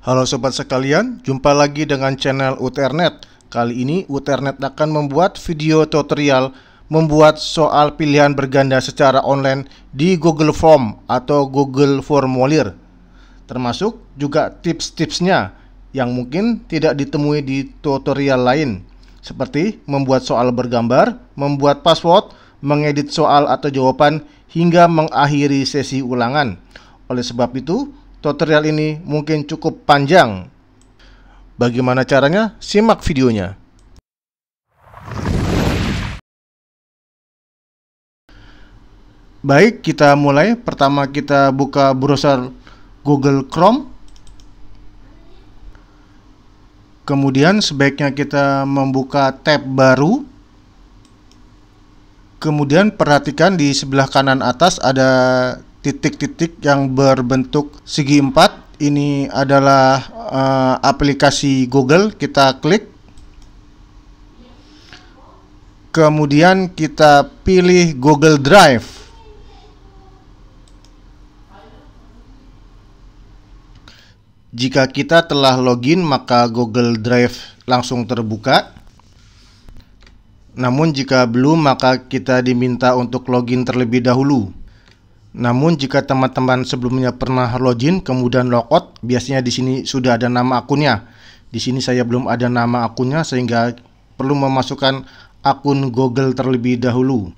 Halo sobat sekalian, jumpa lagi dengan channel UTRnet. Kali ini UTRnet akan membuat video tutorial membuat soal pilihan berganda secara online di Google Form atau Google Formulir. Termasuk juga tips-tipsnya yang mungkin tidak ditemui di tutorial lain, seperti membuat soal bergambar, membuat password, mengedit soal atau jawaban, hingga mengakhiri sesi ulangan. Oleh sebab itu, tutorial ini mungkin cukup panjang. Bagaimana caranya? Simak videonya. Baik, kita mulai. Pertama kita buka browser Google Chrome. Kemudian sebaiknya kita membuka tab baru. Kemudian perhatikan di sebelah kanan atas ada titik-titik yang berbentuk segi empat. Ini adalah aplikasi Google. Kita klik. Kemudian kita pilih Google Drive. Jika kita telah login, maka Google Drive langsung terbuka. Namun jika belum, maka kita diminta untuk login terlebih dahulu. Namun jika teman-teman sebelumnya pernah login kemudian logout, biasanya di sini sudah ada nama akunnya. Di sini saya belum ada nama akunnya sehingga perlu memasukkan akun Google terlebih dahulu.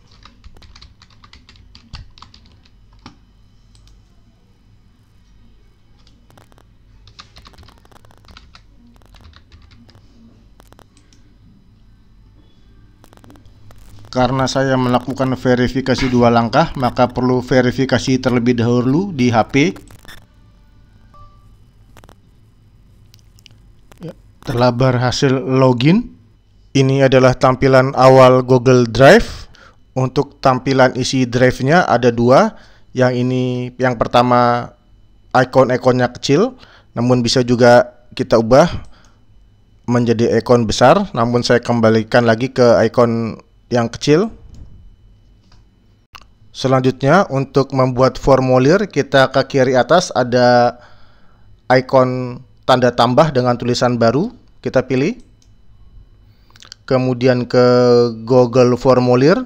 Karena saya melakukan verifikasi 2 langkah, maka perlu verifikasi terlebih dahulu di HP. Telah berhasil login. Ini adalah tampilan awal Google Drive. Untuk tampilan isi drive-nya ada 2. Yang pertama ikon-ikonnya kecil, namun bisa juga kita ubah menjadi ikon besar. Namun saya kembalikan lagi ke ikon yang kecil. Selanjutnya untuk membuat formulir, kita ke kiri atas ada ikon tanda tambah dengan tulisan baru, kita pilih. Kemudian ke Google Formulir.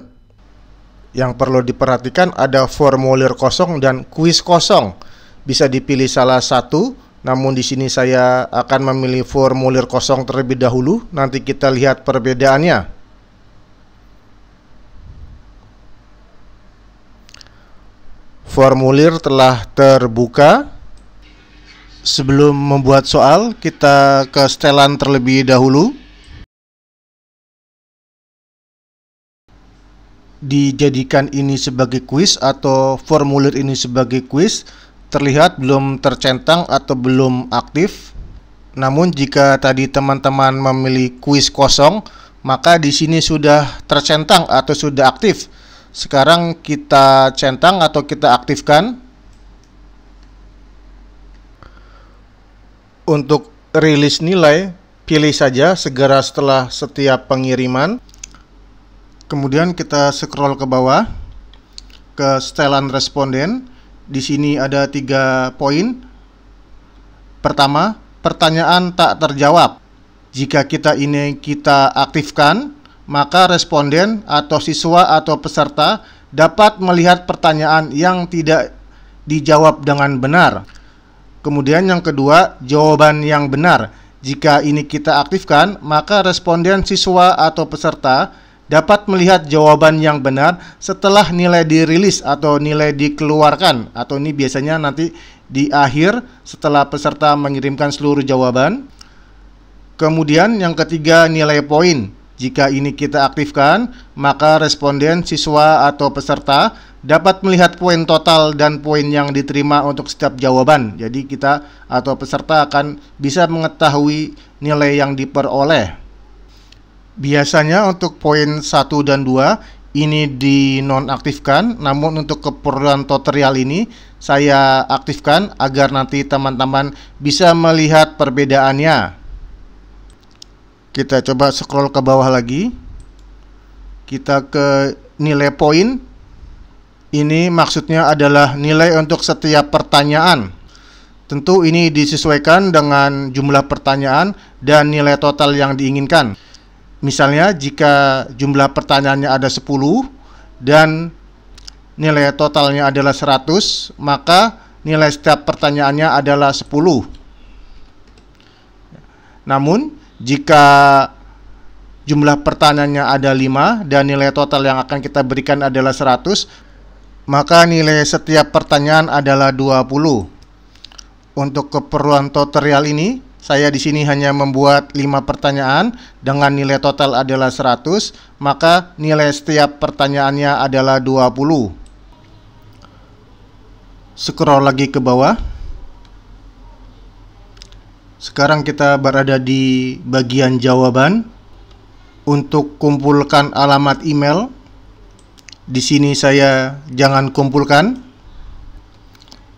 Yang perlu diperhatikan ada formulir kosong dan kuis kosong. Bisa dipilih salah satu, namun di sini saya akan memilih formulir kosong terlebih dahulu. Nanti kita lihat perbedaannya. Formulir telah terbuka. Sebelum membuat soal, kita ke setelan terlebih dahulu. Dijadikan ini sebagai kuis atau formulir ini sebagai kuis, terlihat belum tercentang atau belum aktif. Namun jika tadi teman-teman memilih kuis kosong, maka di sini sudah tercentang atau sudah aktif. Sekarang kita centang atau kita aktifkan. Untuk rilis nilai, pilih saja segera setelah setiap pengiriman. Kemudian kita scroll ke bawah ke setelan responden. Di sini ada 3 poin. Pertama, pertanyaan tak terjawab. Jika kita aktifkan, maka responden atau siswa atau peserta dapat melihat pertanyaan yang tidak dijawab dengan benar. Kemudian yang kedua, jawaban yang benar. Jika ini kita aktifkan, maka responden siswa atau peserta dapat melihat jawaban yang benar setelah nilai dirilis atau nilai dikeluarkan. Atau ini biasanya nanti di akhir setelah peserta mengirimkan seluruh jawaban. Kemudian yang ketiga, nilai poin. Jika ini kita aktifkan, maka responden, siswa, atau peserta dapat melihat poin total dan poin yang diterima untuk setiap jawaban. Jadi kita atau peserta akan bisa mengetahui nilai yang diperoleh. Biasanya untuk poin 1 dan 2 ini dinonaktifkan, namun untuk keperluan tutorial ini saya aktifkan agar nanti teman-teman bisa melihat perbedaannya. Kita coba scroll ke bawah lagi. Kita ke nilai poin. Ini maksudnya adalah nilai untuk setiap pertanyaan. Tentu ini disesuaikan dengan jumlah pertanyaan dan nilai total yang diinginkan. Misalnya jika jumlah pertanyaannya ada 10 dan nilai totalnya adalah 100, maka nilai setiap pertanyaannya adalah 10. Namun jika jumlah pertanyaannya ada 5 dan nilai total yang akan kita berikan adalah 100, maka nilai setiap pertanyaan adalah 20. Untuk keperluan tutorial ini, saya di sini hanya membuat 5 pertanyaan dengan nilai total adalah 100, maka nilai setiap pertanyaannya adalah 20. Scroll lagi ke bawah. Sekarang kita berada di bagian jawaban. Untuk kumpulkan alamat email, di sini saya jangan kumpulkan.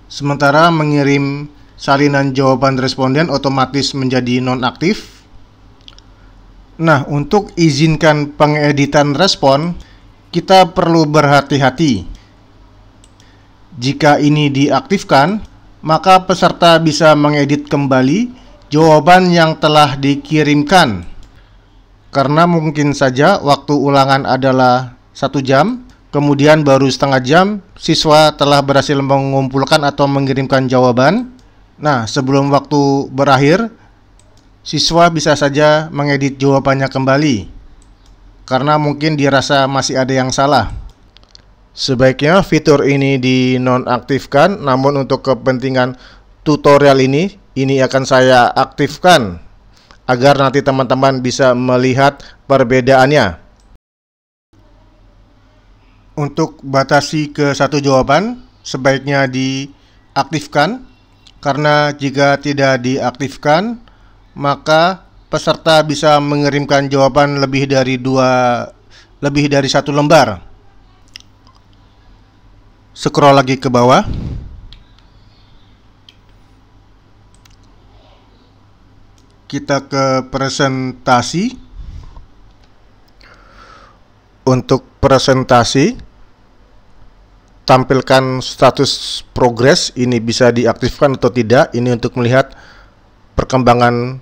Sementara mengirim salinan jawaban responden otomatis menjadi nonaktif. Nah, untuk izinkan pengeditan respon, kita perlu berhati-hati. Jika ini diaktifkan, maka peserta bisa mengedit kembali jawaban yang telah dikirimkan. Karena mungkin saja waktu ulangan adalah 1 jam, kemudian baru setengah jam siswa telah berhasil mengumpulkan atau mengirimkan jawaban. Nah, sebelum waktu berakhir, siswa bisa saja mengedit jawabannya kembali karena mungkin dirasa masih ada yang salah. Sebaiknya fitur ini dinonaktifkan, namun untuk kepentingan tutorial ini akan saya aktifkan agar nanti teman-teman bisa melihat perbedaannya. Untuk batasi ke 1 jawaban, sebaiknya diaktifkan. Karena jika tidak diaktifkan, maka peserta bisa mengirimkan jawaban lebih dari 1 lembar. Scroll lagi ke bawah. Kita ke presentasi. Untuk presentasi, tampilkan status progres, ini bisa diaktifkan atau tidak. Ini untuk melihat perkembangan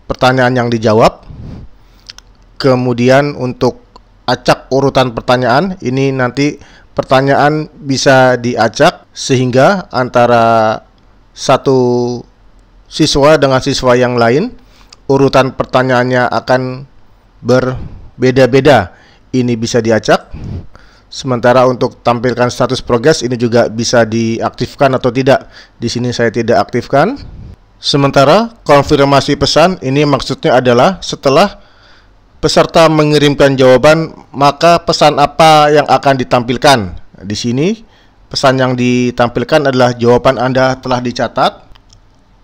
pertanyaan yang dijawab. Kemudian untuk acak urutan pertanyaan, ini nanti pertanyaan bisa diacak sehingga antara satu siswa dengan siswa yang lain urutan pertanyaannya akan berbeda-beda. Ini bisa diacak. Sementara untuk tampilkan status progres ini juga bisa diaktifkan atau tidak. Di sini saya tidak aktifkan. Sementara konfirmasi pesan ini maksudnya adalah setelah peserta mengirimkan jawaban, maka pesan apa yang akan ditampilkan. Di sini pesan yang ditampilkan adalah jawaban Anda telah dicatat.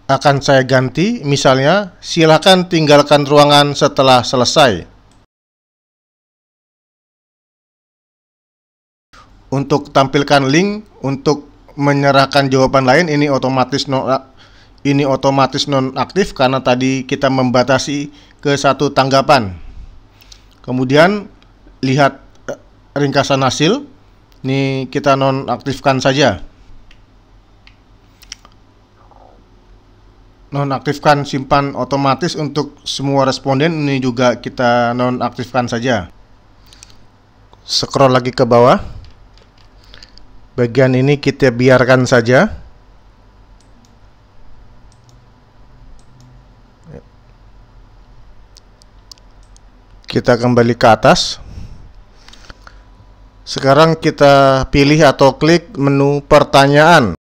Akan saya ganti, misalnya silakan tinggalkan ruangan setelah selesai. Untuk tampilkan link untuk menyerahkan jawaban lain, ini otomatis nonaktif karena tadi kita membatasi ke 1 tanggapan. Kemudian lihat ringkasan hasil, ini kita nonaktifkan saja. Nonaktifkan simpan otomatis untuk semua responden, ini juga kita nonaktifkan saja. Scroll lagi ke bawah. Bagian ini kita biarkan saja. Kita kembali ke atas. Sekarang kita pilih atau klik menu pertanyaan.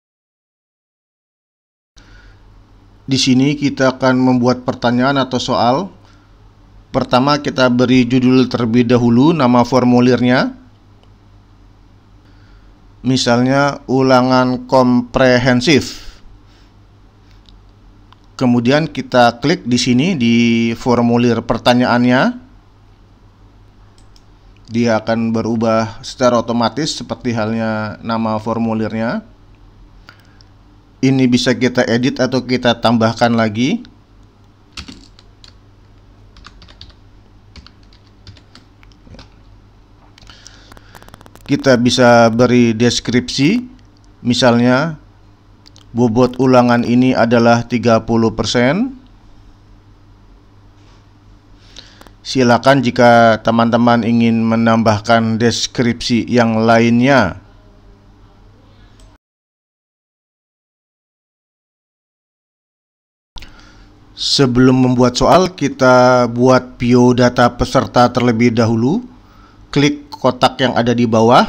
Di sini kita akan membuat pertanyaan atau soal. Pertama kita beri judul terlebih dahulu, nama formulirnya. Misalnya ulangan komprehensif. Kemudian kita klik di sini di formulir pertanyaannya. Dia akan berubah secara otomatis seperti halnya nama formulirnya. Ini bisa kita edit atau kita tambahkan lagi. Kita bisa beri deskripsi, misalnya bobot ulangan ini adalah 30%. Silakan jika teman-teman ingin menambahkan deskripsi yang lainnya. Sebelum membuat soal, kita buat biodata peserta terlebih dahulu. Klik kotak yang ada di bawah.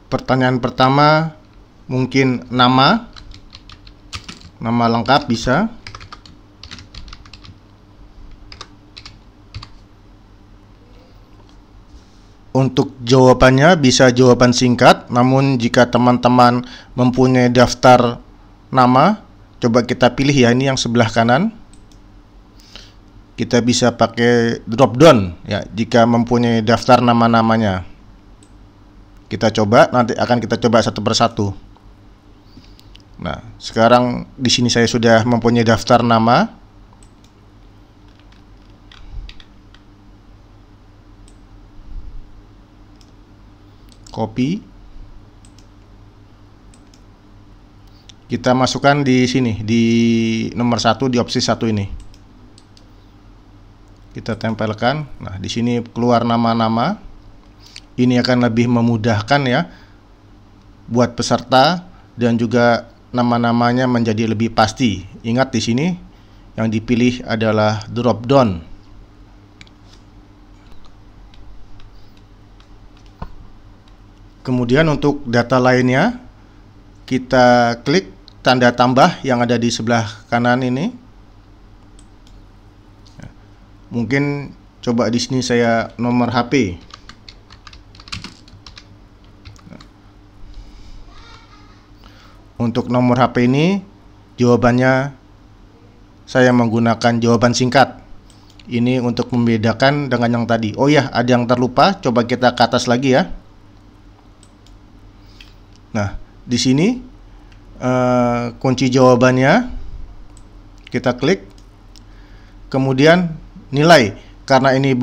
Pertanyaan pertama, mungkin nama lengkap bisa. Untuk jawabannya bisa jawaban singkat, namun jika teman-teman mempunyai daftar nama, coba kita pilih ya, ini yang sebelah kanan. Kita bisa pakai drop down ya, jika mempunyai daftar nama-namanya. Kita coba, nanti akan kita coba satu persatu. Nah, sekarang di sini saya sudah mempunyai daftar nama. Copy. Kita masukkan di sini, di nomor 1, di opsi 1 ini. Kita tempelkan. Nah, di sini keluar nama-nama. Ini akan lebih memudahkan ya buat peserta, dan juga nama-namanya menjadi lebih pasti. Ingat di sini yang dipilih adalah drop down. Kemudian untuk data lainnya, kita klik tanda tambah yang ada di sebelah kanan ini. Mungkin coba di sini saya nomor HP. Untuk nomor HP ini, jawabannya saya menggunakan jawaban singkat. Ini untuk membedakan dengan yang tadi. Oh ya, ada yang terlupa. Coba kita ke atas lagi ya. Nah, di sini kunci jawabannya kita klik. Kemudian nilai. Karena ini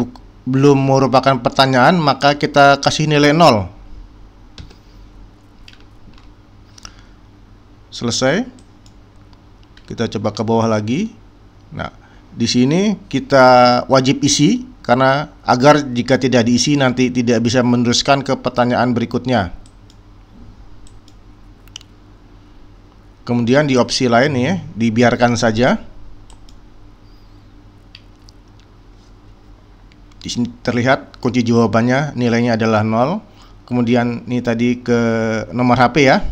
belum merupakan pertanyaan, maka kita kasih nilai 0. Selesai. Kita coba ke bawah lagi. Nah, di sini kita wajib isi, karena agar jika tidak diisi nanti tidak bisa meneruskan ke pertanyaan berikutnya. Kemudian di opsi lain ya, dibiarkan saja. Di sini terlihat kunci jawabannya, nilainya adalah 0. Kemudian ini tadi ke nomor HP ya.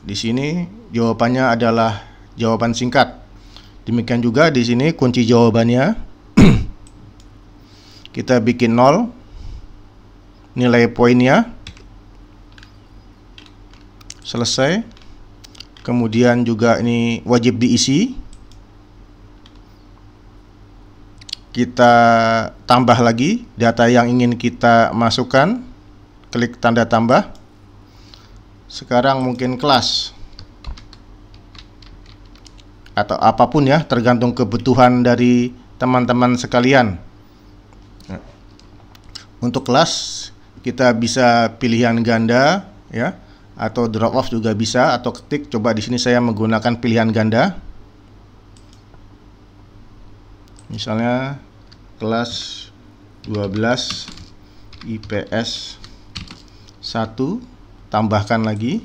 Di sini jawabannya adalah jawaban singkat. Demikian juga di sini kunci jawabannya. Kita bikin 0. Nilai poinnya. Selesai. Kemudian juga ini wajib diisi. Kita tambah lagi data yang ingin kita masukkan. Klik tanda tambah. Sekarang mungkin kelas atau apapun ya, tergantung kebutuhan dari teman-teman sekalian. Untuk kelas kita bisa pilihan ganda ya, atau drop off juga bisa, atau ketik. Coba di sini saya menggunakan pilihan ganda. Misalnya kelas 12 IPS 1, tambahkan lagi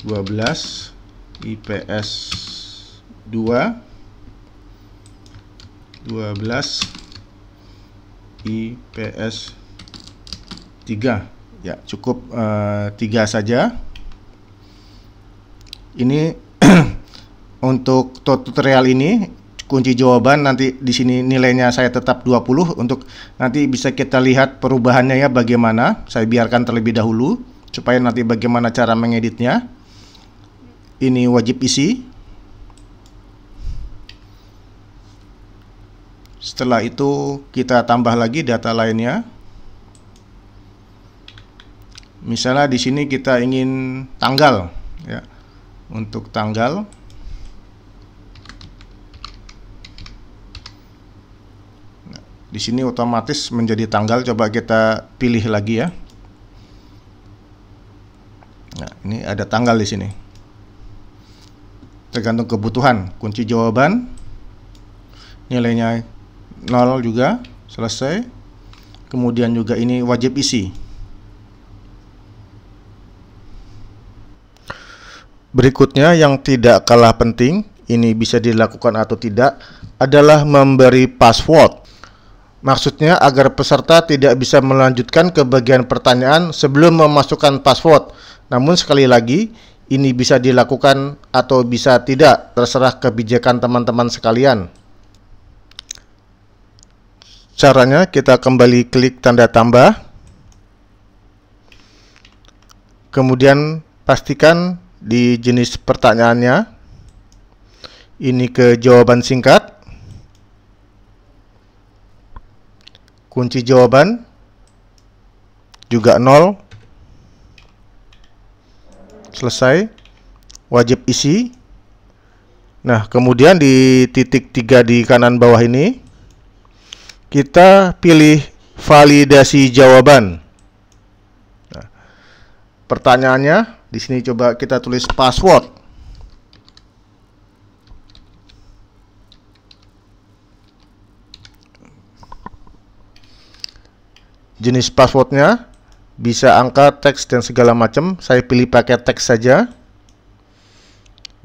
12 IPS 2, 12 IPS 3. Ya, cukup 3 saja. Ini untuk tutorial ini kunci jawaban, nanti di sini nilainya saya tetap 20. Untuk nanti bisa kita lihat perubahannya ya bagaimana. Saya biarkan terlebih dahulu supaya nanti bagaimana cara mengeditnya. Ini wajib isi. Setelah itu kita tambah lagi data lainnya. Misalnya di sini kita ingin tanggal ya. Untuk tanggal Di sini otomatis menjadi tanggal. Coba kita pilih lagi ya. Nah, ini ada tanggal di sini. Tergantung kebutuhan. Kunci jawaban nilainya 0 juga, selesai. Kemudian juga ini wajib isi. Berikutnya yang tidak kalah penting, ini bisa dilakukan atau tidak, adalah memberi password. Maksudnya agar peserta tidak bisa melanjutkan ke bagian pertanyaan sebelum memasukkan password. Namun sekali lagi, ini bisa dilakukan atau bisa tidak, terserah kebijakan teman-teman sekalian. Caranya, kita kembali klik tanda tambah. Kemudian pastikan di jenis pertanyaannya. Ini ke jawaban singkat. Kunci jawaban juga 0. Selesai. Wajib isi. Nah, kemudian di titik 3 di kanan bawah ini kita pilih validasi jawaban. Nah, pertanyaannya di sini coba kita tulis password. Jenis passwordnya bisa angka, teks, dan segala macam. Saya pilih pakai teks saja.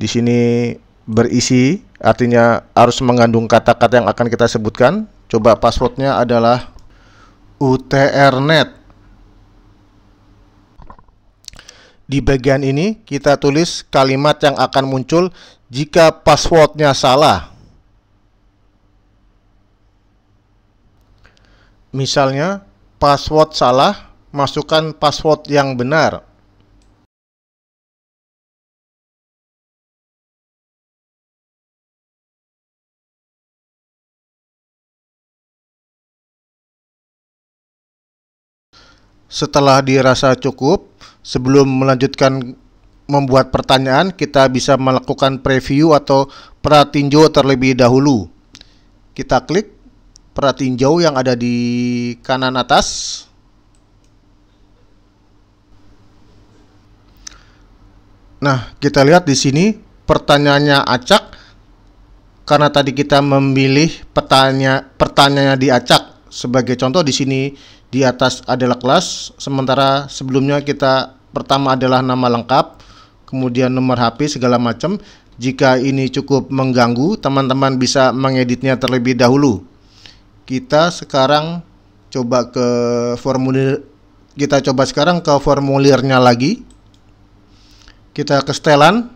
Di sini berisi, artinya harus mengandung kata-kata yang akan kita sebutkan. Coba passwordnya adalah UTRnet. Di bagian ini kita tulis kalimat yang akan muncul jika passwordnya salah. Misalnya, password salah, masukkan password yang benar. Setelah dirasa cukup, sebelum melanjutkan membuat pertanyaan, kita bisa melakukan preview atau pratinjau terlebih dahulu. Kita klik pratinjau yang ada di kanan atas. Nah, kita lihat di sini pertanyaannya acak. Karena tadi kita memilih pertanyaannya diacak. Sebagai contoh di sini di atas adalah kelas, sementara sebelumnya kita pertama adalah nama lengkap, kemudian nomor HP segala macam. Jika ini cukup mengganggu, teman-teman bisa mengeditnya terlebih dahulu. Kita sekarang coba ke formulir. Kita coba sekarang ke formulirnya lagi. Kita ke setelan.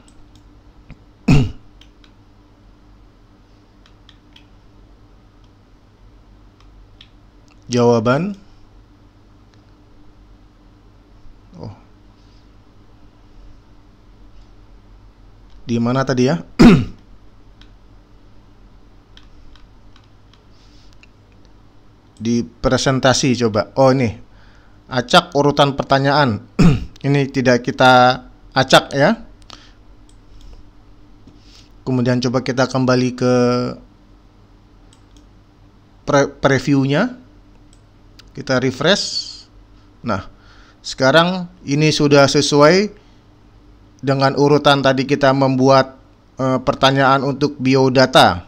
Jawaban. Di mana tadi ya? Di presentasi coba. Oh, ini. Acak urutan pertanyaan. Ini tidak kita acak ya. Kemudian coba kita kembali ke previewnya. Kita refresh. Nah, sekarang ini sudah sesuai dengan urutan tadi kita membuat pertanyaan untuk biodata.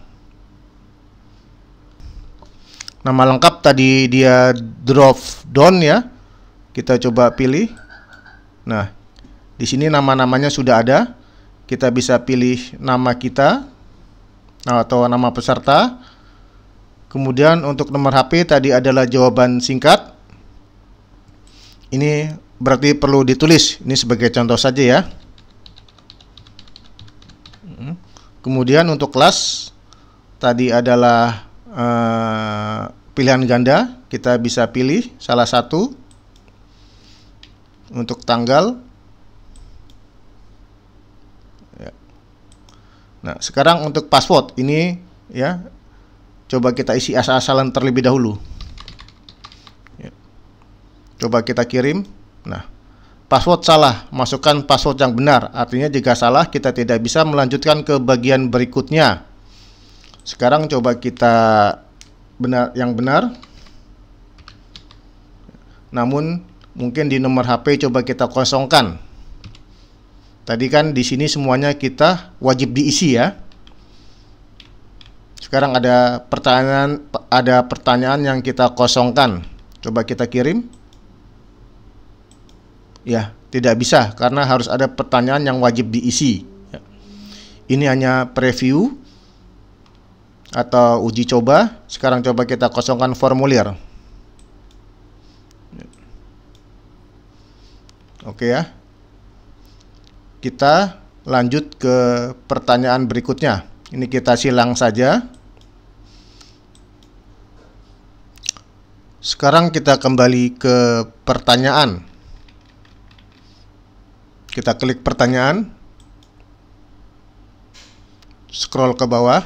Nama lengkap tadi dia drop down ya. Kita coba pilih. Nah, di sini nama-namanya sudah ada. Kita bisa pilih nama kita atau nama peserta. Kemudian untuk nomor HP tadi adalah jawaban singkat. Ini berarti perlu ditulis. Ini sebagai contoh saja ya. Kemudian untuk kelas tadi adalah pilihan ganda. Kita bisa pilih salah satu. Untuk tanggal. Ya. Nah, sekarang untuk password ini ya. Coba kita isi asal-asalan terlebih dahulu. Ya. Coba kita kirim. Nah, password salah, masukkan password yang benar. Artinya jika salah, kita tidak bisa melanjutkan ke bagian berikutnya. Sekarang coba kita benar. Namun mungkin di nomor HP coba kita kosongkan. Tadi kan di sini semuanya kita wajib diisi ya. Sekarang ada pertanyaan yang kita kosongkan. Coba kita kirim. Ya, tidak bisa karena harus ada pertanyaan yang wajib diisi. Ini hanya preview atau uji coba. Sekarang coba kita kosongkan formulir. Oke ya. Kita lanjut ke pertanyaan berikutnya. Ini kita silang saja. Sekarang kita kembali ke pertanyaan. Kita klik pertanyaan, scroll ke bawah.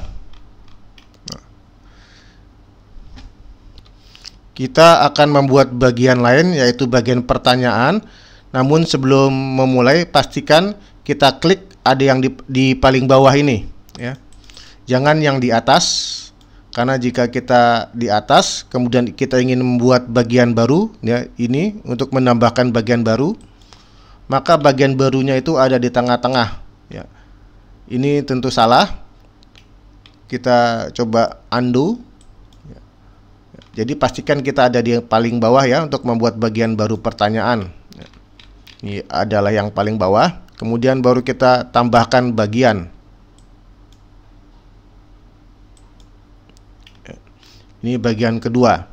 Kita akan membuat bagian lain, yaitu bagian pertanyaan. Namun sebelum memulai, pastikan kita klik ada yang di paling bawah ini, ya. Jangan yang di atas, karena jika kita di atas, kemudian kita ingin membuat bagian baru, ya, ini untuk menambahkan bagian baru, maka bagian barunya itu ada di tengah-tengah, ya. Ini tentu salah. Kita coba undo. Jadi pastikan kita ada di paling bawah ya untuk membuat bagian baru pertanyaan. Ini adalah yang paling bawah. Kemudian baru kita tambahkan bagian. Ini bagian kedua.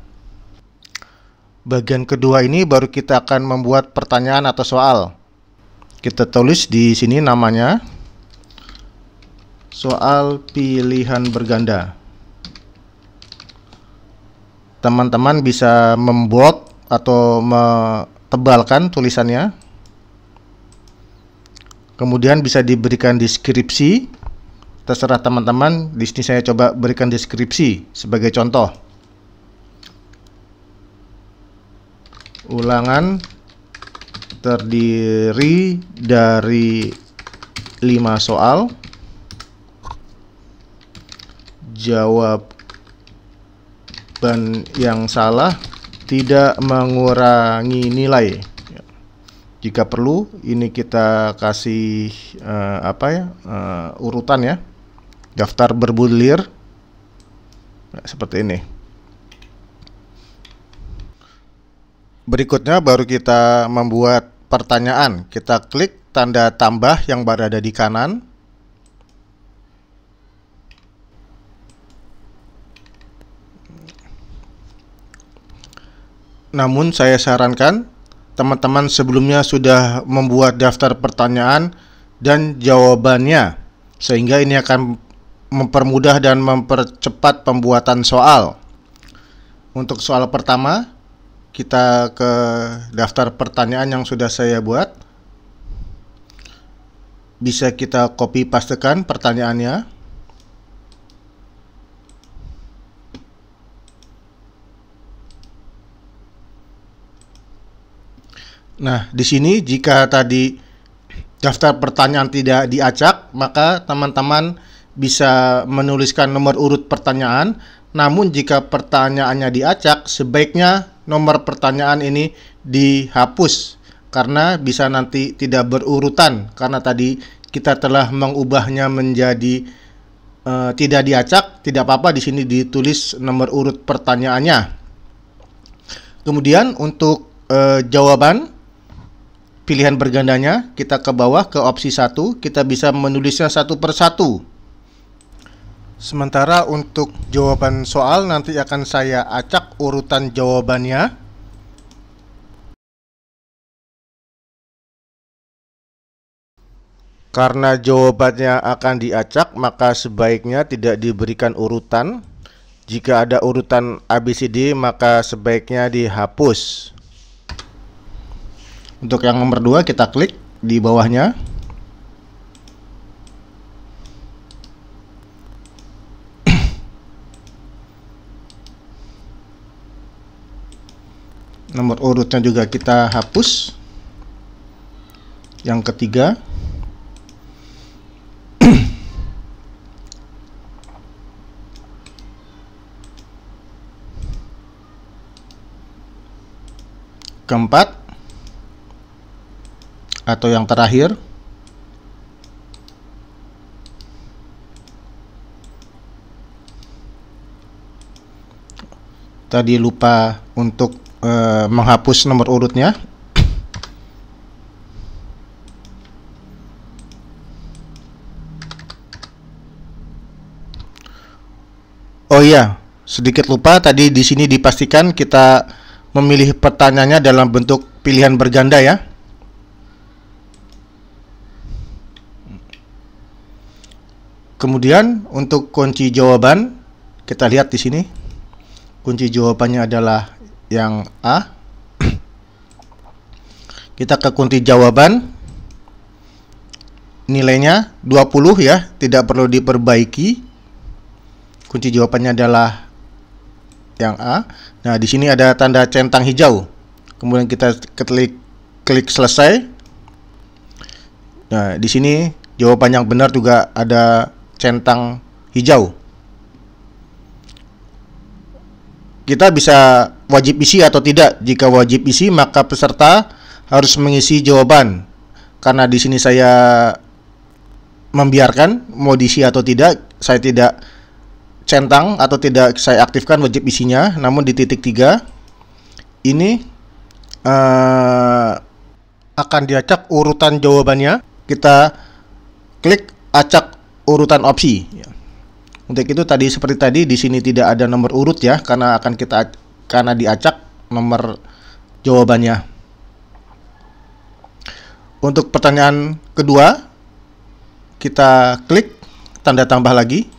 Bagian kedua ini baru kita akan membuat pertanyaan atau soal. Kita tulis di sini namanya soal pilihan berganda. Teman-teman bisa membold atau tebalkan tulisannya. Kemudian bisa diberikan deskripsi. Terserah teman-teman. Di sini saya coba berikan deskripsi sebagai contoh. Ulangan terdiri dari 5 soal. Jawaban yang salah tidak mengurangi nilai. Jika perlu, ini kita kasih urutan ya, daftar berbulir, seperti ini. Berikutnya baru kita membuat pertanyaan. Kita klik tanda tambah yang berada di kanan. Namun saya sarankan teman-teman sebelumnya sudah membuat daftar pertanyaan dan jawabannya, sehingga ini akan mempermudah dan mempercepat pembuatan soal. Untuk soal pertama, kita ke daftar pertanyaan yang sudah saya buat. Bisa kita copy pastekan pertanyaannya. Nah, di sini jika tadi daftar pertanyaan tidak diacak, maka teman-teman bisa menuliskan nomor urut pertanyaan. Namun jika pertanyaannya diacak, sebaiknya nomor pertanyaan ini dihapus karena bisa nanti tidak berurutan, karena tadi kita telah mengubahnya menjadi tidak diacak. Tidak apa-apa, di sini ditulis nomor urut pertanyaannya. Kemudian untuk jawaban pilihan bergandanya, kita ke bawah ke opsi 1, kita bisa menulisnya satu persatu. Sementara untuk jawaban soal nanti akan saya acak urutan jawabannya. Karena jawabannya akan diacak, maka sebaiknya tidak diberikan urutan. Jika ada urutan ABCD, maka sebaiknya dihapus. Untuk yang nomor 2, kita klik di bawahnya. Nomor urutnya juga kita hapus. Yang ketiga, keempat atau yang terakhir. Tadi lupa untuk menghapus nomor urutnya. Oh iya, sedikit lupa tadi di sini dipastikan kita memilih pertanyaannya dalam bentuk pilihan berganda ya. Kemudian untuk kunci jawaban kita lihat di sini. Kunci jawabannya adalah yang A. Kita ke kunci jawaban. Nilainya 20 ya, tidak perlu diperbaiki. Kunci jawabannya adalah yang A. Nah, di sini ada tanda centang hijau. Kemudian kita klik selesai. Nah, di sini jawaban yang benar juga ada centang hijau. Kita bisa wajib isi atau tidak. Jika wajib isi, maka peserta harus mengisi jawaban. Karena di sini saya membiarkan mau diisi atau tidak, saya tidak centang atau tidak saya aktifkan wajib isinya. Namun di titik 3 ini akan diacak urutan jawabannya. Kita klik acak urutan opsi. Untuk itu tadi seperti tadi di sini tidak ada nomor urut ya, karena diacak nomor jawabannya. Untuk pertanyaan kedua, kita klik tanda tambah lagi.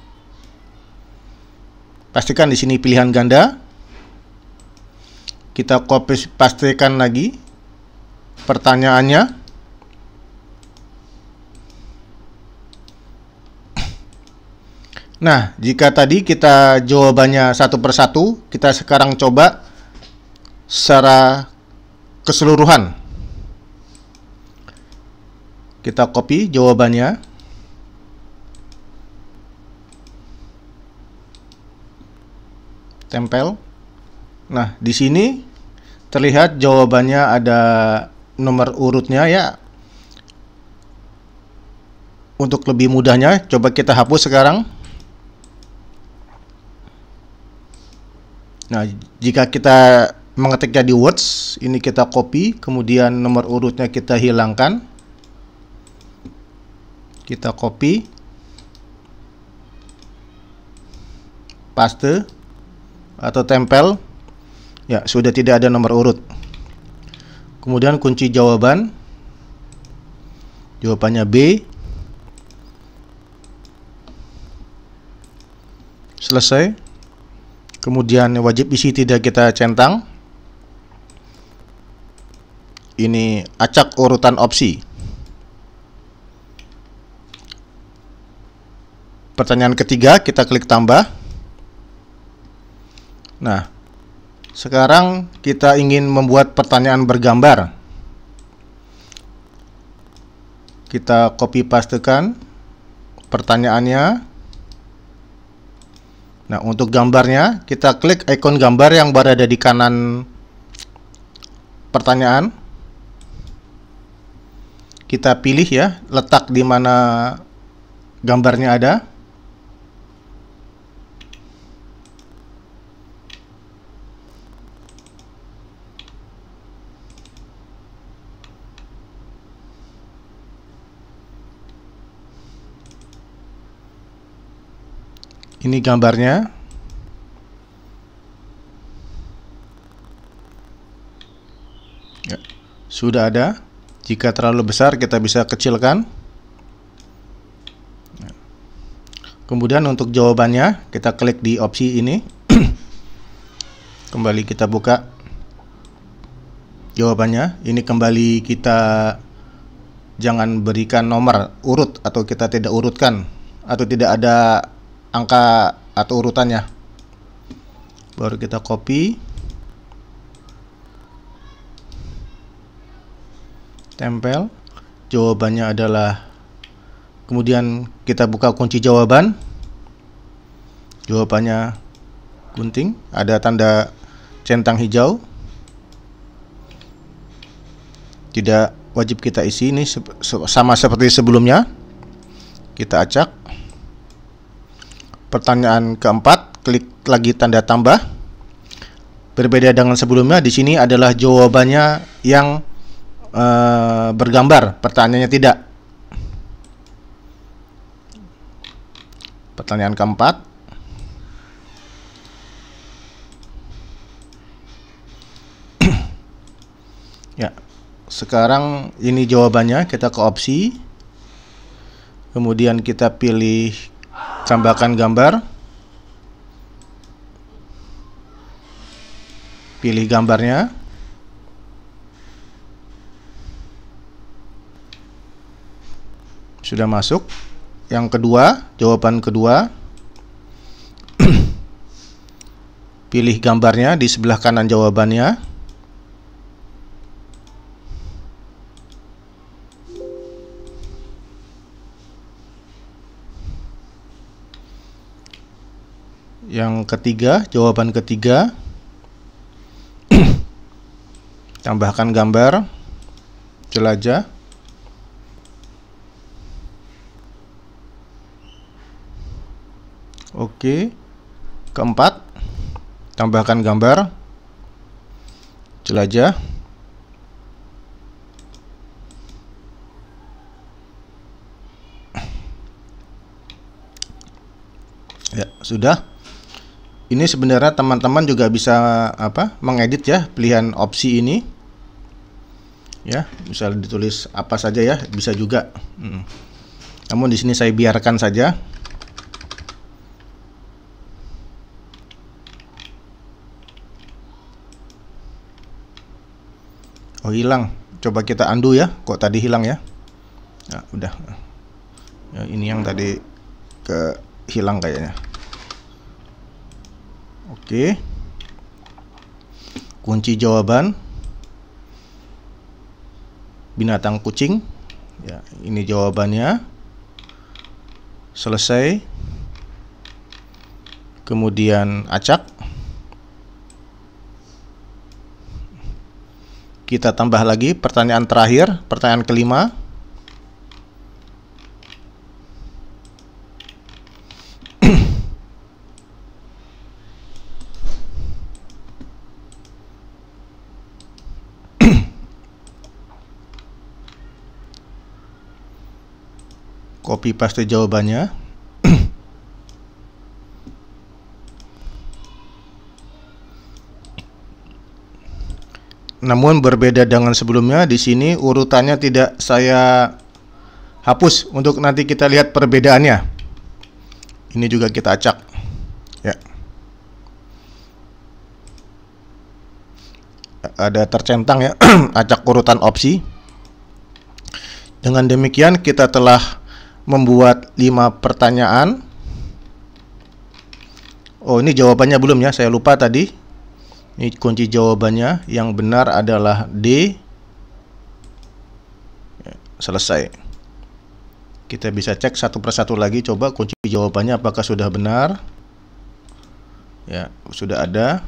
Pastikan di sini pilihan ganda. Kita copy pastikan lagi pertanyaannya. Nah, jika tadi kita jawabannya satu persatu, kita sekarang coba secara keseluruhan. Kita copy jawabannya. Tempel. Nah, di sini terlihat jawabannya ada nomor urutnya ya. Untuk lebih mudahnya, coba kita hapus sekarang. Nah, jika kita mengetiknya di Words, ini kita copy, kemudian nomor urutnya kita hilangkan. Kita copy, paste, atau tempel. Ya, sudah tidak ada nomor urut. Kemudian kunci jawaban. Jawabannya B. Selesai. Kemudian wajib isi tidak kita centang. Ini acak urutan opsi. Pertanyaan ketiga kita klik tambah. Nah, sekarang kita ingin membuat pertanyaan bergambar. Kita copy pastekan pertanyaannya. Nah, untuk gambarnya kita klik ikon gambar yang berada di kanan pertanyaan. Kita pilih ya, letak di mana gambarnya ada. Ini gambarnya. Ya, sudah ada. Jika terlalu besar kita bisa kecilkan. Kemudian untuk jawabannya kita klik di opsi ini. Kembali kita buka jawabannya. Ini kembali kita jangan berikan nomor urut atau kita tidak urutkan atau tidak ada angka atau urutannya. Baru kita copy, tempel. Jawabannya adalah, kemudian kita buka kunci jawaban. Jawabannya gunting, ada tanda centang hijau. tidak wajib kita isi. Ini sama seperti sebelumnya. Kita acak. Pertanyaan keempat, klik lagi tanda tambah. Berbeda dengan sebelumnya, di sini adalah jawabannya yang bergambar, pertanyaannya tidak. Pertanyaan keempat. Ya, sekarang ini jawabannya. Kita ke opsi, kemudian kita pilih tambahkan gambar, pilih gambarnya, sudah masuk. Yang kedua, jawaban kedua, pilih gambarnya di sebelah kanan jawabannya. Yang ketiga, jawaban ketiga, tambahkan gambar jelajah. Oke. Keempat, tambahkan gambar jelajah. Ya, sudah. Ini sebenarnya teman-teman juga bisa mengedit ya pilihan opsi ini. Ya, bisa ditulis apa saja ya, bisa juga. Namun di sini saya biarkan saja. Oh, hilang. Coba kita undo ya. Kok tadi hilang ya? Nah, udah. Ya, ini yang tadi hilang kayaknya. Oke. Kunci jawaban binatang kucing. Ya, ini jawabannya. Selesai. Kemudian acak. Kita tambah lagi pertanyaan terakhir, pertanyaan kelima. Copy paste jawabannya. Namun berbeda dengan sebelumnya, di sini urutannya tidak saya hapus untuk nanti kita lihat perbedaannya. Ini juga kita acak. Ya. Ada tercentang ya, acak urutan opsi. Dengan demikian kita telah membuat 5 pertanyaan. Oh, ini jawabannya belum ya, saya lupa tadi. Ini kunci jawabannya, yang benar adalah D. Ya, selesai. Kita bisa cek satu persatu lagi, coba kunci jawabannya apakah sudah benar. Ya, sudah ada.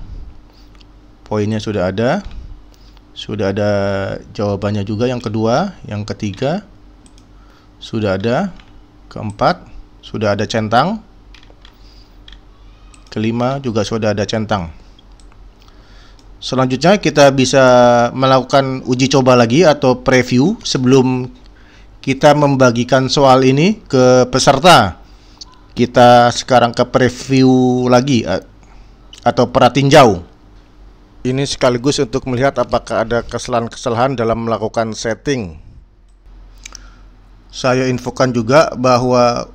Poinnya sudah ada. Sudah ada jawabannya juga yang kedua, yang ketiga. Sudah ada. Keempat, sudah ada centang. Kelima juga sudah ada centang. Selanjutnya kita bisa melakukan uji coba lagi atau preview sebelum kita membagikan soal ini ke peserta. Kita sekarang ke preview lagi atau pratinjau. Ini sekaligus untuk melihat apakah ada kesalahan-kesalahan dalam melakukan setting. Saya infokan juga bahwa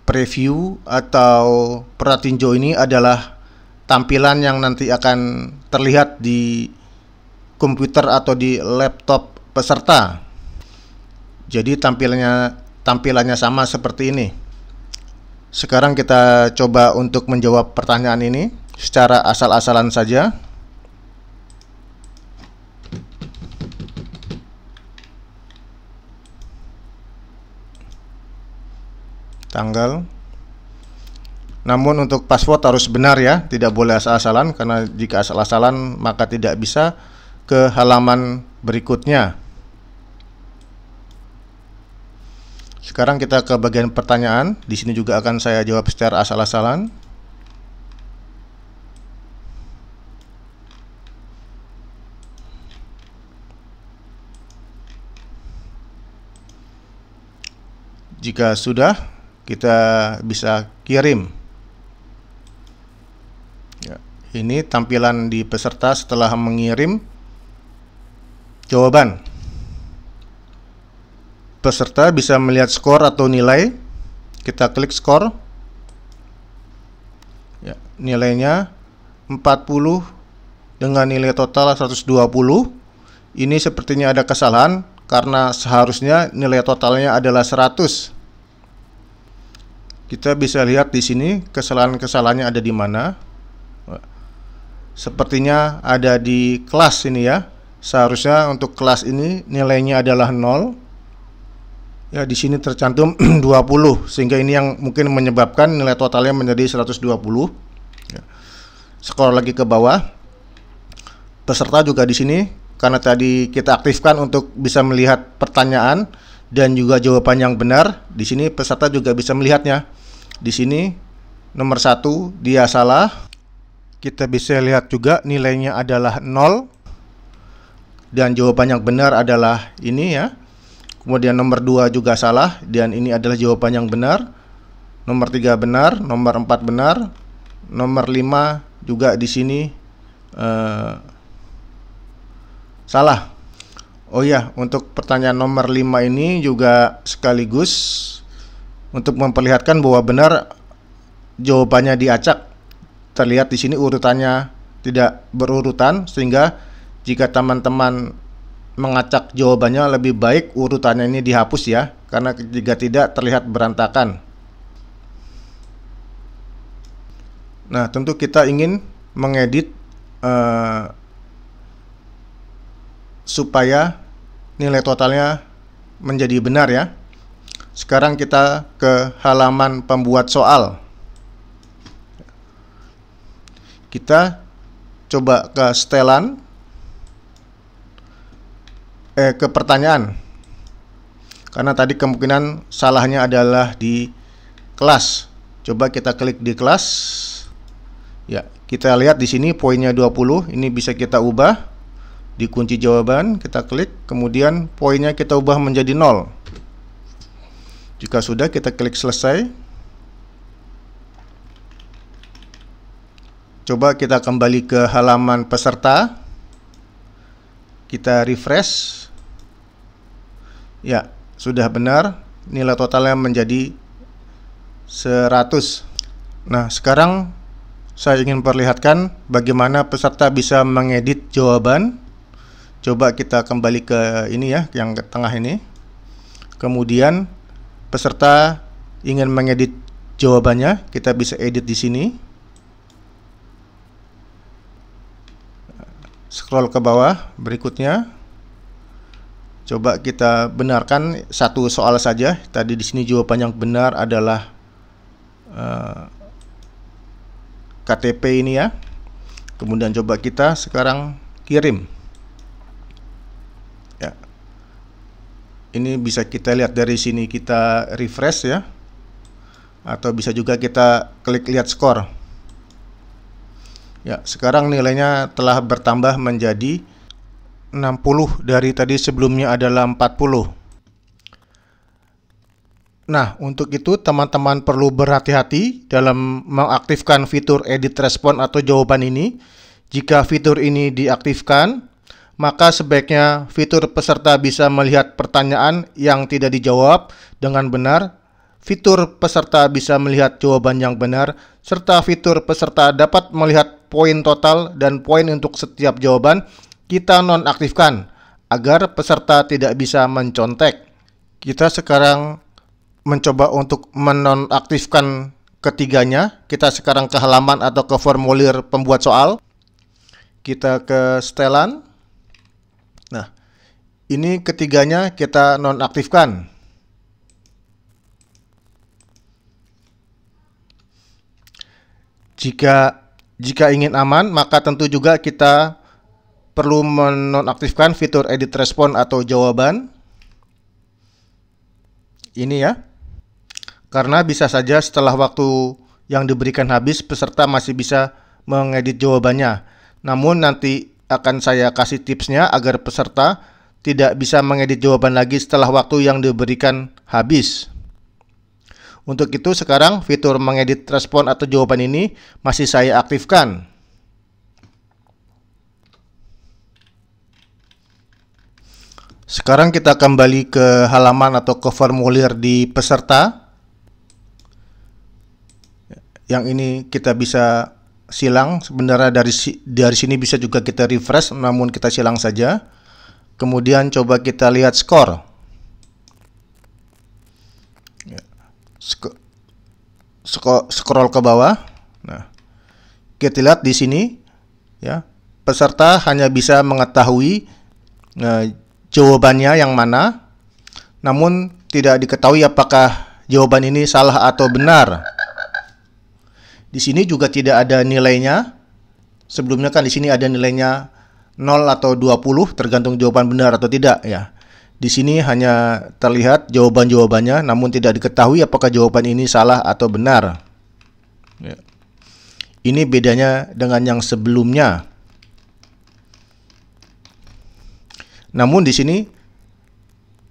preview atau pratinjau ini adalah tampilan yang nanti akan terlihat di komputer atau di laptop peserta. Jadi tampilannya sama seperti ini. Sekarang kita coba untuk menjawab pertanyaan ini secara asal-asalan saja. Tanggal. Namun untuk password harus benar ya, tidak boleh asal-asalan, karena jika asal-asalan maka tidak bisa ke halaman berikutnya. Sekarang kita ke bagian pertanyaan. Di sini juga akan saya jawab secara asal-asalan. Jika sudah, kita bisa kirim. Ya, ini tampilan di peserta setelah mengirim jawaban. Peserta bisa melihat skor atau nilai. Kita klik skor. Ya, nilainya 40 dengan nilai total 120. Ini sepertinya ada kesalahan karena seharusnya nilai totalnya adalah 100. Kita bisa lihat di sini kesalahan-kesalahannya ada di mana. Sepertinya ada di kelas ini ya. Seharusnya untuk kelas ini nilainya adalah 0. Ya, di sini tercantum 20, sehingga ini yang mungkin menyebabkan nilai totalnya menjadi 120. Ya. Scroll lagi ke bawah. Peserta juga di sini, karena tadi kita aktifkan untuk bisa melihat pertanyaan dan juga jawaban yang benar. Di sini peserta juga bisa melihatnya. Di sini nomor 1 dia salah. Kita bisa lihat juga nilainya adalah 0 dan jawaban yang benar adalah ini ya. Kemudian nomor 2 juga salah dan ini adalah jawaban yang benar. Nomor 3 benar, nomor 4 benar, nomor 5 juga di sini salah. Oh ya, untuk pertanyaan nomor 5 ini juga sekaligus untuk memperlihatkan bahwa benar jawabannya diacak. Terlihat di sini urutannya tidak berurutan, sehingga jika teman-teman mengacak jawabannya lebih baik urutannya ini dihapus ya, karena jika tidak terlihat berantakan. Nah, tentu kita ingin mengedit supaya nilai totalnya menjadi benar ya. Sekarang kita ke halaman pembuat soal. Kita coba ke setelan, ke pertanyaan, karena tadi kemungkinan salahnya adalah di kelas. Coba kita klik di kelas. Ya, kita lihat di sini poinnya 20. Ini bisa kita ubah di kunci jawaban. Kita klik, kemudian poinnya kita ubah menjadi 0. Jika sudah, kita klik selesai. Coba kita kembali ke halaman peserta. Kita refresh. Ya, sudah benar. Nilai totalnya menjadi 100. Nah, sekarang saya ingin perlihatkan bagaimana peserta bisa mengedit jawaban. Coba kita kembali ke ini ya, yang ke tengah ini. Kemudian peserta ingin mengedit jawabannya, kita bisa edit di sini. Scroll ke bawah berikutnya. Coba kita benarkan satu soal saja. Tadi di sini jawaban yang benar adalah KTP ini ya. Kemudian coba kita sekarang kirim. Ya. Ini bisa kita lihat dari sini, kita refresh ya. Atau bisa juga kita klik lihat skor. Ya, sekarang nilainya telah bertambah menjadi 60 dari tadi sebelumnya adalah 40. Nah, untuk itu teman-teman perlu berhati-hati dalam mengaktifkan fitur edit respon atau jawaban ini. Jika fitur ini diaktifkan, maka sebaiknya fitur peserta bisa melihat pertanyaan yang tidak dijawab dengan benar. Fitur peserta bisa melihat jawaban yang benar, serta fitur peserta dapat melihat poin total dan poin untuk setiap jawaban. Kita nonaktifkan agar peserta tidak bisa mencontek. Kita sekarang mencoba untuk menonaktifkan ketiganya. Kita sekarang ke halaman atau ke formulir pembuat soal. Kita ke setelan. Nah, ini ketiganya kita nonaktifkan. Jika ingin aman, maka tentu juga kita perlu menonaktifkan fitur edit respon atau jawaban. Ini ya. Karena bisa saja setelah waktu yang diberikan habis, peserta masih bisa mengedit jawabannya. Namun nanti akan saya kasih tipsnya agar peserta tidak bisa mengedit jawaban lagi setelah waktu yang diberikan habis. Untuk itu sekarang fitur mengedit respon atau jawaban ini masih saya aktifkan. Sekarang kita kembali ke halaman atau ke formulir di peserta. Yang ini kita bisa silang. Sebenarnya dari sini bisa juga kita refresh, namun kita silang saja. Kemudian coba kita lihat skor. Scroll ke bawah. Nah, kita lihat di sini ya, peserta hanya bisa mengetahui jawabannya yang mana, namun tidak diketahui apakah jawaban ini salah atau benar. Di sini juga tidak ada nilainya. Sebelumnya kan di sini ada nilainya 0 atau 20, tergantung jawaban benar atau tidak ya. Di sini hanya terlihat jawaban-jawabannya, namun tidak diketahui apakah jawaban ini salah atau benar. Ya. Ini bedanya dengan yang sebelumnya. Namun di sini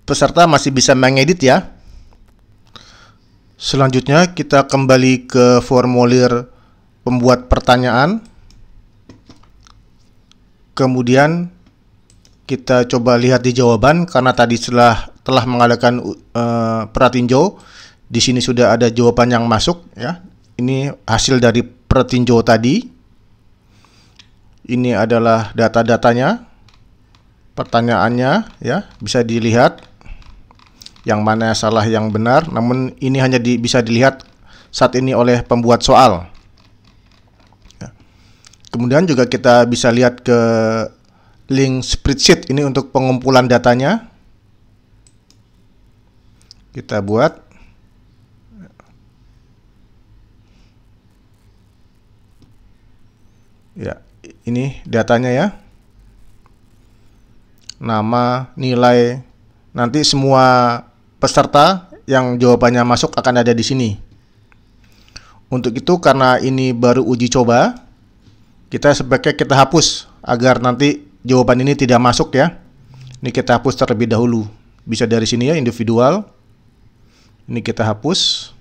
peserta masih bisa mengedit ya. Selanjutnya kita kembali ke formulir pembuat pertanyaan. Kemudian kita coba lihat di jawaban, karena tadi telah mengadakan pratinjau. Di sini sudah ada jawaban yang masuk ya. Ini hasil dari pratinjau tadi. Ini adalah data-datanya. Pertanyaannya ya, bisa dilihat yang mana salah yang benar, namun ini hanya bisa dilihat saat ini oleh pembuat soal ya. Kemudian juga kita bisa lihat ke link spreadsheet ini untuk pengumpulan datanya. Kita buat ya, ini datanya ya. Nama, nilai, nanti semua peserta yang jawabannya masuk akan ada di sini. Untuk itu, karena ini baru uji coba, sebaiknya kita hapus agar nanti jawaban ini tidak masuk ya. Ini kita hapus terlebih dahulu. Bisa dari sini ya, individual. Ini kita hapus.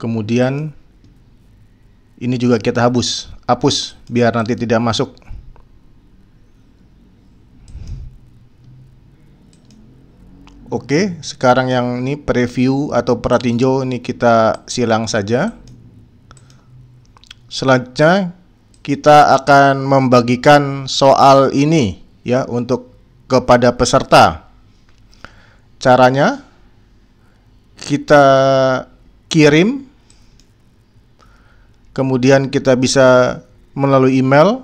Kemudian ini juga kita hapus biar nanti tidak masuk. Oke, sekarang yang ini preview atau pratinjau ini kita silang saja. Selanjutnya kita akan membagikan soal ini ya untuk kepada peserta. Caranya kita kirim, kemudian kita bisa melalui email,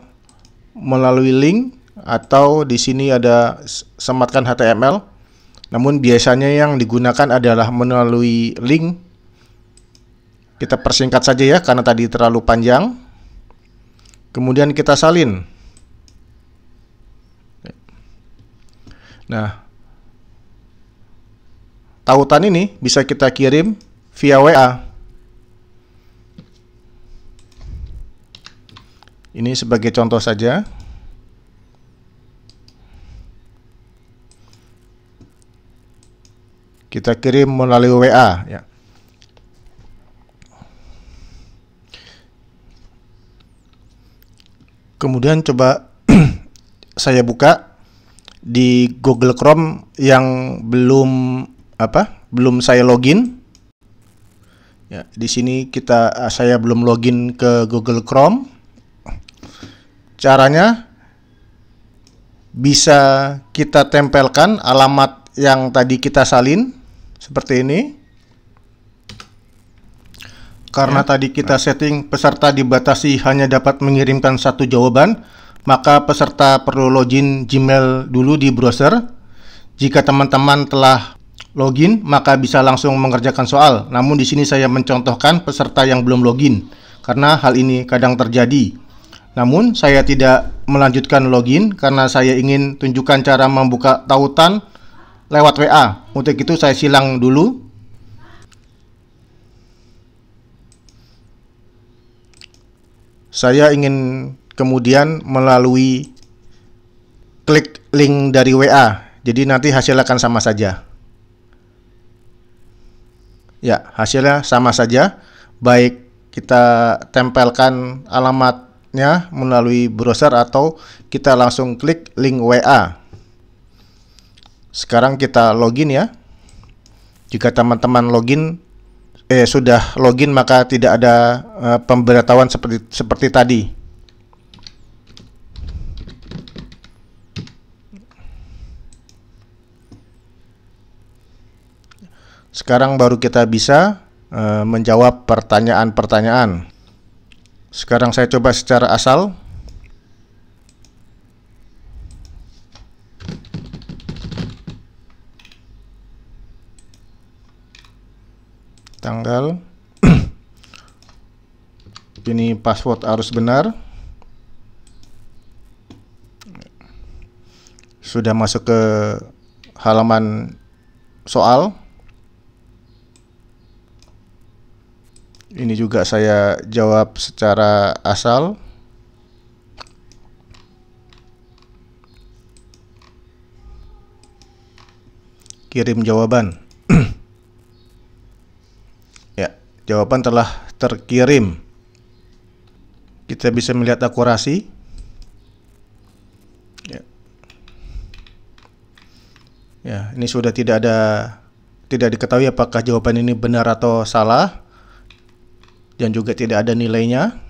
melalui link, atau di sini ada sematkan HTML. Namun biasanya yang digunakan adalah melalui link. Kita persingkat saja ya, karena tadi terlalu panjang. Kemudian kita salin. Nah, tautan ini bisa kita kirim via WA. Ini sebagai contoh saja. Kita kirim melalui WA ya. Kemudian coba saya buka di Google Chrome yang belum saya login. Ya, di sini saya belum login ke Google Chrome. Caranya bisa kita tempelkan alamat yang tadi kita salin seperti ini. Karena tadi kita setting peserta dibatasi hanya dapat mengirimkan satu jawaban, maka peserta perlu login Gmail dulu di browser. Jika teman-teman telah login, maka bisa langsung mengerjakan soal. Namun di sini saya mencontohkan peserta yang belum login, karena hal ini kadang terjadi. Namun saya tidak melanjutkan login karena saya ingin tunjukkan cara membuka tautan lewat WA. Untuk itu saya silang dulu. Saya ingin kemudian melalui klik link dari WA. Jadi nanti hasilnya akan sama saja. Ya, hasilnya sama saja. Baik kita tempelkan alamatnya melalui browser atau kita langsung klik link WA. Sekarang kita login ya. Jika teman-teman sudah login, maka tidak ada pemberitahuan seperti tadi. Sekarang baru kita bisa menjawab pertanyaan-pertanyaan. Sekarang saya coba secara asal. Tanggal. Ini password harus benar. Sudah masuk ke halaman soal. Ini juga saya jawab secara asal. Kirim jawaban. Ya, jawaban telah terkirim. Kita bisa melihat akurasi. Ya, ini sudah tidak diketahui apakah jawaban ini benar atau salah. Dan juga tidak ada nilainya.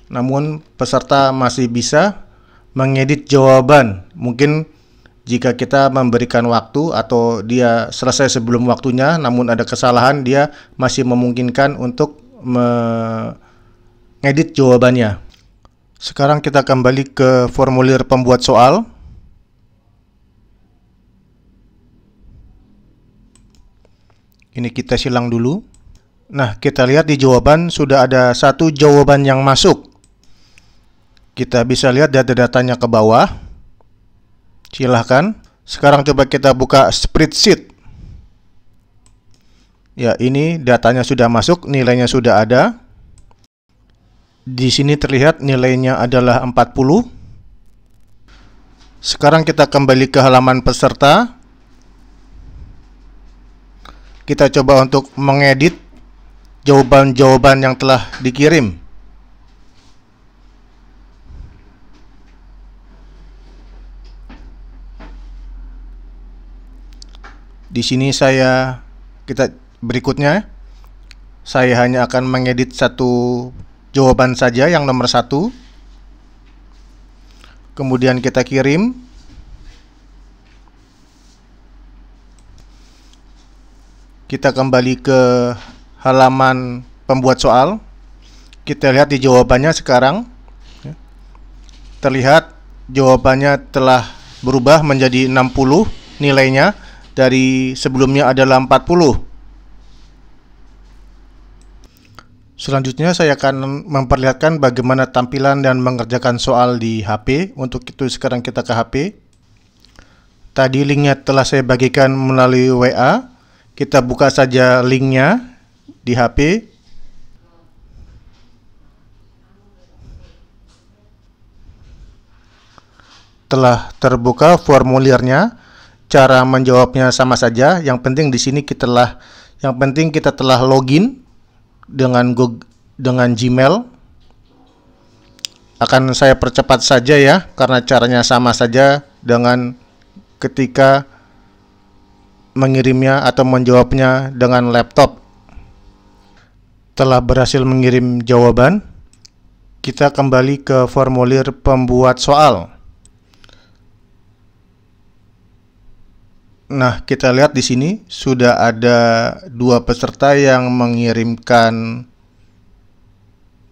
Namun peserta masih bisa mengedit jawaban. Mungkin jika kita memberikan waktu atau dia selesai sebelum waktunya namun ada kesalahan, dia masih memungkinkan untuk mengedit jawabannya. Sekarang kita kembali ke formulir pembuat soal. Ini kita silang dulu. Nah, kita lihat di jawaban sudah ada satu jawaban yang masuk. Kita bisa lihat data-datanya ke bawah. Silahkan. Sekarang coba kita buka spreadsheet. Ya, ini datanya sudah masuk, nilainya sudah ada. Di sini terlihat nilainya adalah 40. Sekarang kita kembali ke halaman peserta. Kita coba untuk mengedit jawaban-jawaban yang telah dikirim. Di sini berikutnya saya hanya akan mengedit satu jawaban saja, yang nomor 1. Kemudian kita kirim. Kita kembali ke halaman pembuat soal. Kita lihat di jawabannya sekarang. Terlihat jawabannya telah berubah menjadi 60 nilainya. Dari sebelumnya adalah 40. Selanjutnya saya akan memperlihatkan bagaimana tampilan dan mengerjakan soal di HP. Untuk itu sekarang kita ke HP. Tadi linknya telah saya bagikan melalui WA. Kita buka saja linknya di HP. Telah terbuka formulirnya. Cara menjawabnya sama saja. Yang penting di sini kita telah login dengan Gmail. Akan saya percepat saja ya, karena caranya sama saja dengan ketika mengirimnya atau menjawabnya dengan laptop. Telah berhasil mengirim jawaban. Kita kembali ke formulir pembuat soal. Nah, kita lihat di sini sudah ada 2 peserta yang mengirimkan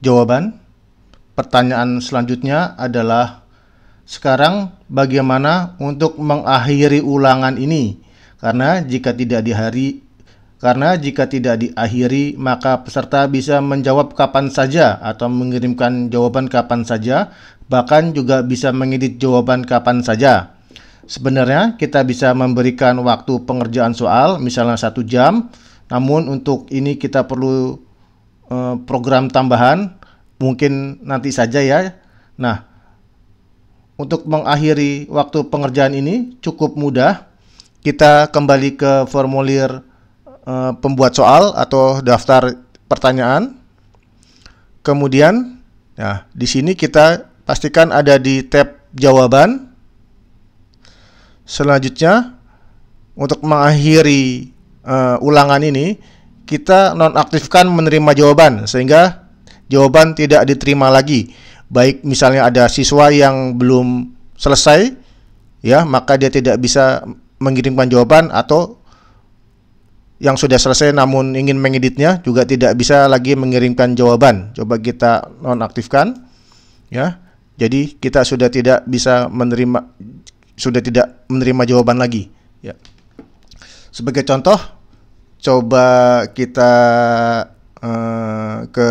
jawaban. Pertanyaan selanjutnya adalah, sekarang bagaimana untuk mengakhiri ulangan ini? Karena jika tidak karena jika tidak diakhiri maka peserta bisa menjawab kapan saja atau mengirimkan jawaban kapan saja, bahkan juga bisa mengedit jawaban kapan saja. Sebenarnya kita bisa memberikan waktu pengerjaan soal misalnya 1 jam, namun untuk ini kita perlu program tambahan, mungkin nanti saja ya. Nah, untuk mengakhiri waktu pengerjaan ini cukup mudah. Kita kembali ke formulir pembuat soal atau daftar pertanyaan. Kemudian, nah, di sini kita pastikan ada di tab jawaban. Selanjutnya, untuk mengakhiri ulangan ini, kita nonaktifkan menerima jawaban sehingga jawaban tidak diterima lagi. Baik misalnya ada siswa yang belum selesai, ya, maka dia tidak bisa mengirimkan jawaban, atau yang sudah selesai namun ingin mengeditnya juga tidak bisa lagi mengirimkan jawaban. Coba kita nonaktifkan, ya. Jadi kita sudah tidak menerima jawaban lagi, ya. Sebagai contoh, coba kita ke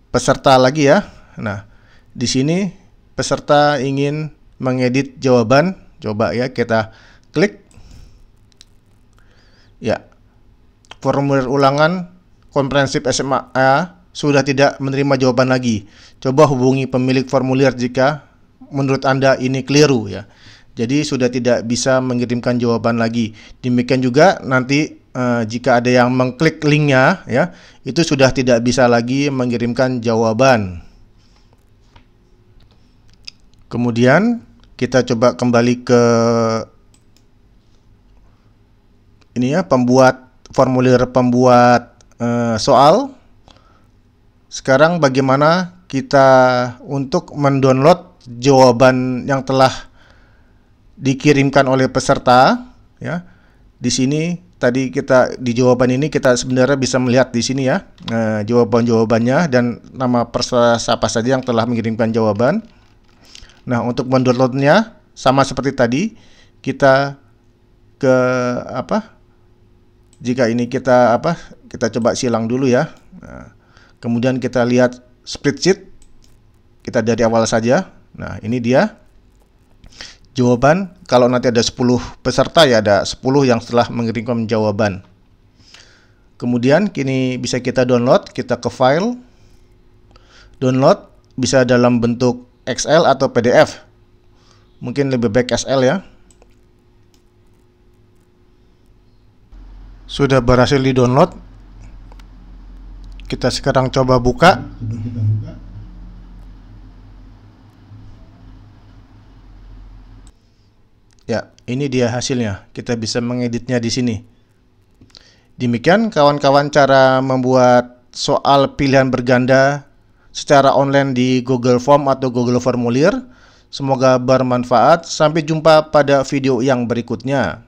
peserta lagi ya. Nah, di sini peserta ingin mengedit jawaban. Coba ya kita klik. Ya, formulir ulangan komprehensif SMA sudah tidak menerima jawaban lagi. Coba hubungi pemilik formulir jika menurut Anda ini keliru ya. Jadi sudah tidak bisa mengirimkan jawaban lagi. Demikian juga nanti jika ada yang mengklik linknya ya, itu sudah tidak bisa lagi mengirimkan jawaban. Kemudian kita coba kembali ke ini ya, formulir pembuat soal. Sekarang bagaimana kita untuk mendownload jawaban yang telah dikirimkan oleh peserta ya. Di sini tadi kita di jawaban ini kita sebenarnya bisa melihat di sini ya, jawaban-jawabannya dan nama peserta siapa saja yang telah mengirimkan jawaban. Nah, untuk mendownloadnya sama seperti tadi, kita ke jika ini kita coba silang dulu ya. Nah, kemudian kita lihat spreadsheet, kita dari awal saja. Nah, ini dia jawaban. Kalau nanti ada 10 peserta ya ada 10 yang telah mengirimkan jawaban. Kemudian kini bisa kita download, kita ke file, download, bisa dalam bentuk Excel atau PDF. Mungkin lebih baik Excel ya. Sudah berhasil di-download. Kita sekarang coba buka. Ya, ini dia hasilnya. Kita bisa mengeditnya di sini. Demikian kawan-kawan cara membuat soal pilihan berganda secara online di Google Form atau Google Formulir. Semoga bermanfaat. Sampai jumpa pada video yang berikutnya.